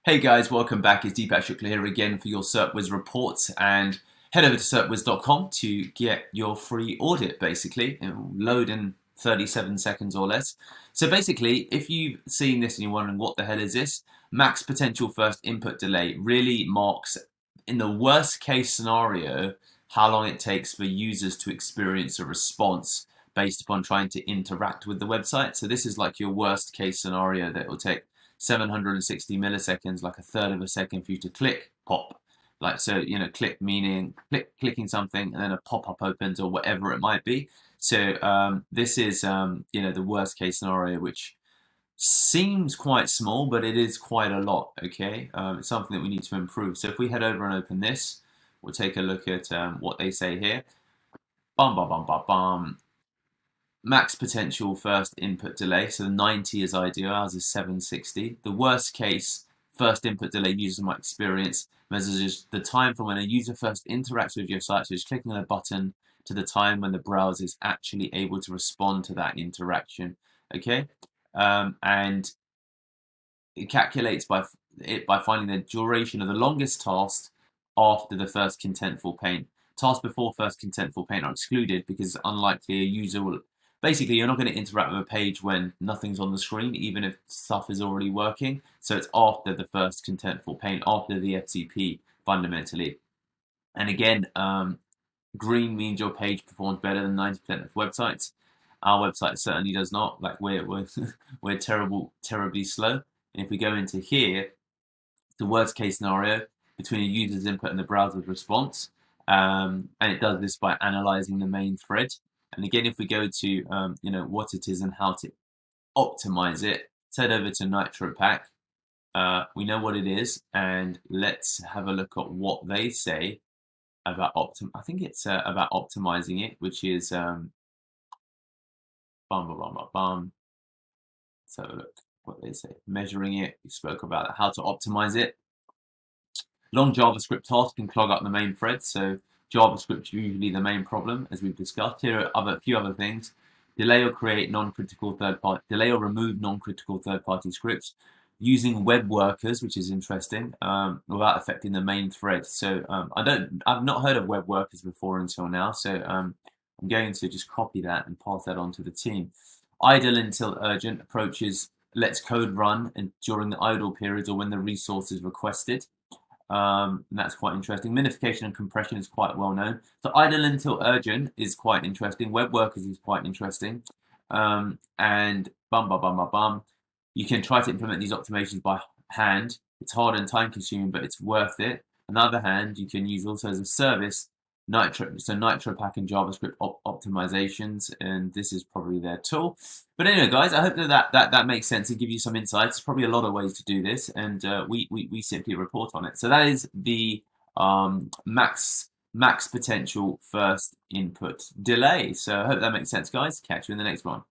Hey guys, welcome back. It's Deepak Shukla here again for your Serpwizz reports, and head over to serpwizz.com to get your free audit. Basically, it will load in 37 seconds or less. So basically, if you've seen this and you're wondering what the hell is this, max potential first input delay really marks, in the worst case scenario, how long it takes for users to experience a response based upon trying to interact with the website. So this is like your worst case scenario, that it will take 760 milliseconds, like a third of a second for you to click, pop. Like, so, click meaning clicking something and then a pop-up opens or whatever it might be. So this is, the worst case scenario, which seems quite small, but it is quite a lot, okay? It's something that we need to improve. So if we head over and open this, we'll take a look at what they say here. Bum, bum, bum, bum, bum. Max potential first input delay, so 90 is ideal, ours is 760. The worst case first input delay users might experience measures the time from when a user first interacts with your site, so just clicking on a button, to the time when the browser is actually able to respond to that interaction, okay? And it calculates by finding the duration of the longest task after the first contentful paint. Tasks before first contentful paint are excluded because it's unlikely a user will. Basically, you're not going to interact with a page when nothing's on the screen, even if stuff is already working. So it's after the first contentful paint, after the FTP, fundamentally. And again, green means your page performs better than 90% of websites. Our website certainly does not. Like, we're terribly slow. And if we go into here, the worst case scenario between a user's input and the browser's response, and it does this by analyzing the main thread. And again, if we go to what it is and how to optimize it, let's head over to NitroPack. We know what it is, and let's have a look at what they say about I think it's about optimizing it, which is bum bum bum bum bum. Let's have a look what they say. Measuring it. We spoke about how to optimize it. Long JavaScript tasks can clog up the main thread, so JavaScript is usually the main problem, as we've discussed. Here are a few other things. Delay or create non-critical third-party. Delay or remove non-critical third-party scripts using web workers, which is interesting, without affecting the main thread. So I've not heard of web workers before until now. So I'm going to just copy that and pass that on to the team. Idle until urgent approaches lets code run and during the idle periods or when the resource is requested. And that's quite interesting. Minification and compression is quite well known. So idle until urgent is quite interesting. Web workers is quite interesting. And bum bum bum bum bum. You can try to implement these optimizations by hand. It's hard and time consuming, but it's worth it. On the other hand, you can use also as a service NitroPack and JavaScript optimizations, and this is probably their tool. But anyway, guys, I hope that makes sense and give you some insights. There's probably a lot of ways to do this, and we simply report on it. So that is the max potential first input delay. So I hope that makes sense, guys. Catch you in the next one.